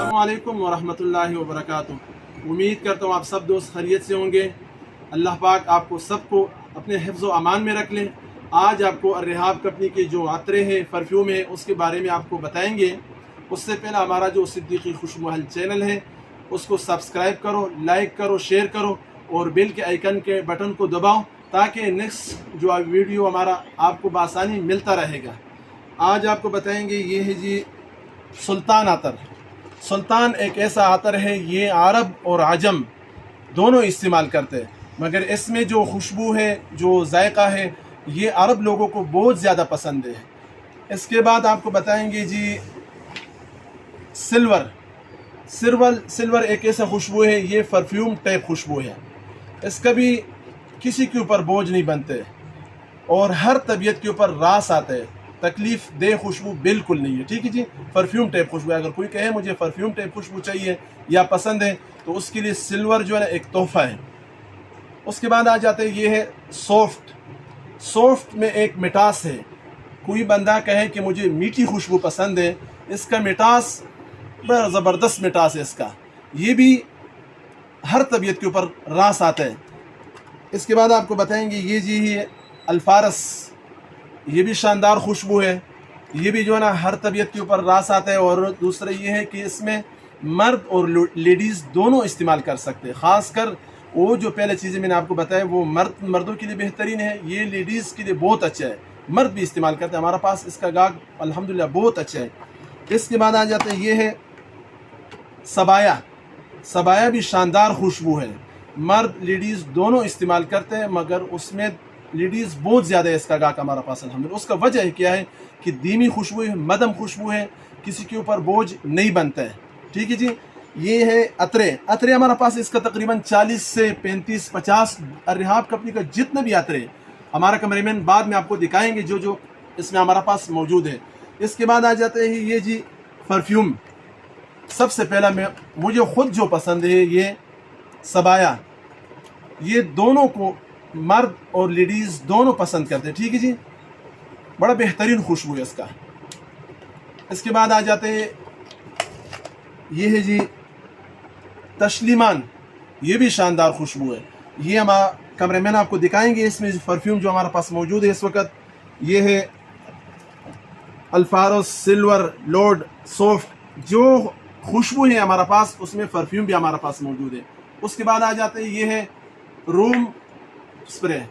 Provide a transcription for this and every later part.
अस्सलामुअलैकुम वरहमतुल्लाहि वबरकातुहू। उम्मीद करता हूँ आप सब दोस्त खैरियत से होंगे। अल्लाह पाक आपको सबको अपने हिफ्ज़ व अमान में रख लें। आज आपको अर्रिहाब कंपनी के जो अतरे हैं, परफ्यूम है, उसके बारे में आपको बताएंगे। उससे पहले हमारा जो सिद्दीकी खुशबू महल चैनल है उसको सब्सक्राइब करो, लाइक करो, शेयर करो और बेल के आइकन के बटन को दबाओ ताकि नेक्स्ट जो वीडियो हमारा आपको बआसानी मिलता रहेगा। आज आपको बताएंगे ये है जी सुल्तान अतर। सुल्तान एक ऐसा अतर है, ये अरब और आजम दोनों इस्तेमाल करते हैं, मगर इसमें जो खुशबू है, जो जायका है, ये अरब लोगों को बहुत ज़्यादा पसंद है। इसके बाद आपको बताएंगे जी सिल्वर। सिल्वर एक ऐसा खुशबू है, ये परफ्यूम टाइप खुशबू है। इसका भी किसी के ऊपर बोझ नहीं बनते और हर तबीयत के ऊपर रास आते हैं। तकलीफ़ दे खुशबू बिल्कुल नहीं है, ठीक है जी। परफ्यूम टाइप खुशबू है। अगर कोई कहे मुझे परफ्यूम टाइप खुशबू चाहिए या पसंद है तो उसके लिए सिल्वर जो है ना एक तोहफ़ा है। उसके बाद आ जाते हैं, ये है सॉफ्ट। सॉफ्ट में एक मिठास है। कोई बंदा कहे कि मुझे मीठी खुशबू पसंद है, इसका मिठास बड़ा ज़बरदस्त मिठास है इसका। ये भी हर तबीयत के ऊपर रास आता है। इसके बाद आपको बताएंगे ये जी है अल्फारस। ये भी शानदार खुशबू है। ये भी जो है ना हर तबीयत के ऊपर रास आता है। और दूसरा ये है कि इसमें मर्द और लेडीज़ दोनों इस्तेमाल कर सकते हैं। ख़ासकर वो जो पहले चीज़ें मैंने आपको बताया वो मर्दों के लिए बेहतरीन है, ये लेडीज़ के लिए बहुत अच्छा है। मर्द भी इस्तेमाल करते हैं। हमारा पास इसका गाहक अल्हम्दुलिल्लाह बहुत अच्छा है। इसके बाद आ जाते हैं, ये है सबाया। सबाया भी शानदार खुशबू है। मर्द लेडीज़ दोनों इस्तेमाल करते हैं, मगर उसमें लेडीज़ बहुत ज़्यादा है इसका गाहक हमारा पास अल्हम्दुलिल्लाह। उसका वजह क्या है कि धीमी खुशबू है, मदम खुशबू है, किसी के ऊपर बोझ नहीं बनता है, ठीक है जी। ये है अतरे। अतरे हमारा पास इसका तकरीबन 40 से 35-50 अर्रिहाब कंपनी का जितने भी अतरे हमारा कैमरामैन बाद में आपको दिखाएंगे जो जो इसमें हमारा पास मौजूद है। इसके बाद आ जाते हैं ये जी परफ्यूम। सबसे पहला मुझे ख़ुद जो पसंद है ये सबाया। ये दोनों को मर्द और लेडीज़ दोनों पसंद करते हैं, ठीक है जी। बड़ा बेहतरीन खुशबू है इसका। इसके बाद आ जाते हैं, ये है जी तस्लीमान। ये भी शानदार खुशबू है। ये हमारा कैमरामैन आपको दिखाएंगे। इसमें परफ्यूम जो हमारा पास मौजूद है इस वक्त, ये है अल्फारस, सिल्वर, लॉर्ड, सॉफ्ट। जो खुशबू है हमारा पास उसमें परफ्यूम भी हमारा पास मौजूद है। उसके बाद आ जाते हैं, ये है रूम स्प्रे।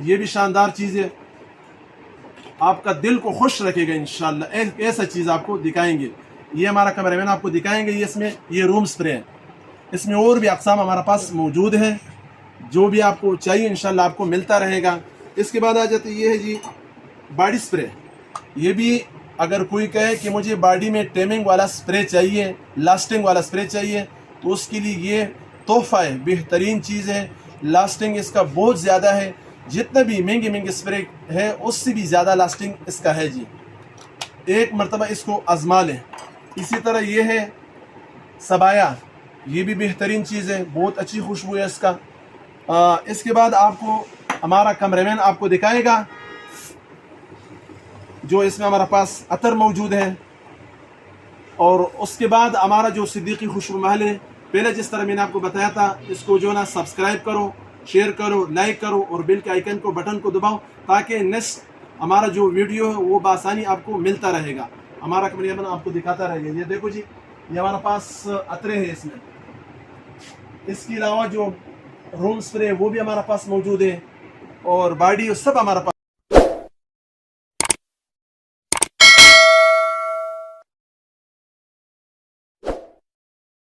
ये भी शानदार चीज़ है, आपका दिल को खुश रखेगा इंशाल्लाह। एक ऐसा चीज़ आपको दिखाएंगे, ये हमारा कैमरामैन आपको दिखाएंगे। इसमें ये रूम स्प्रे है। इसमें और भी अक़साम हमारा पास मौजूद है, जो भी आपको चाहिए इंशाल्लाह आपको मिलता रहेगा। इसके बाद आ जाते ये है जी बॉडी स्प्रे। ये भी अगर कोई कहे कि मुझे बॉडी में टेमिंग वाला स्प्रे चाहिए, लास्टिंग वाला स्प्रे चाहिए, तो उसके लिए ये तोहफ़ा है, बेहतरीन चीज़ है। लास्टिंग इसका बहुत ज़्यादा है। जितने भी महंगे स्प्रे है उससे भी ज़्यादा लास्टिंग इसका है जी। एक मरतबा इसको आजमा लें। इसी तरह ये है सबाया। ये भी बेहतरीन चीज़ है, बहुत अच्छी खुशबू है इसका। इसके बाद आपको हमारा कैमरामैन आपको दिखाएगा जो इसमें हमारा पास अतर मौजूद है। और उसके बाद हमारा जो सिद्दीकी खुशबू महल है, पहले जिस तरह मैंने आपको बताया था, इसको जो ना सब्सक्राइब करो, शेयर करो, लाइक करो और बेल के आइकन को बटन को दबाओ ताकि नेक्स्ट हमारा जो वीडियो है वो बआसानी आपको मिलता रहेगा। हमारा कैमरामैन आपको दिखाता रहेगा। ये देखो जी, ये हमारा पास अतरे है इसमें। इसके अलावा जो रूम स्प्रे है वो भी हमारा पास मौजूद है और बॉडी सब हमारा पास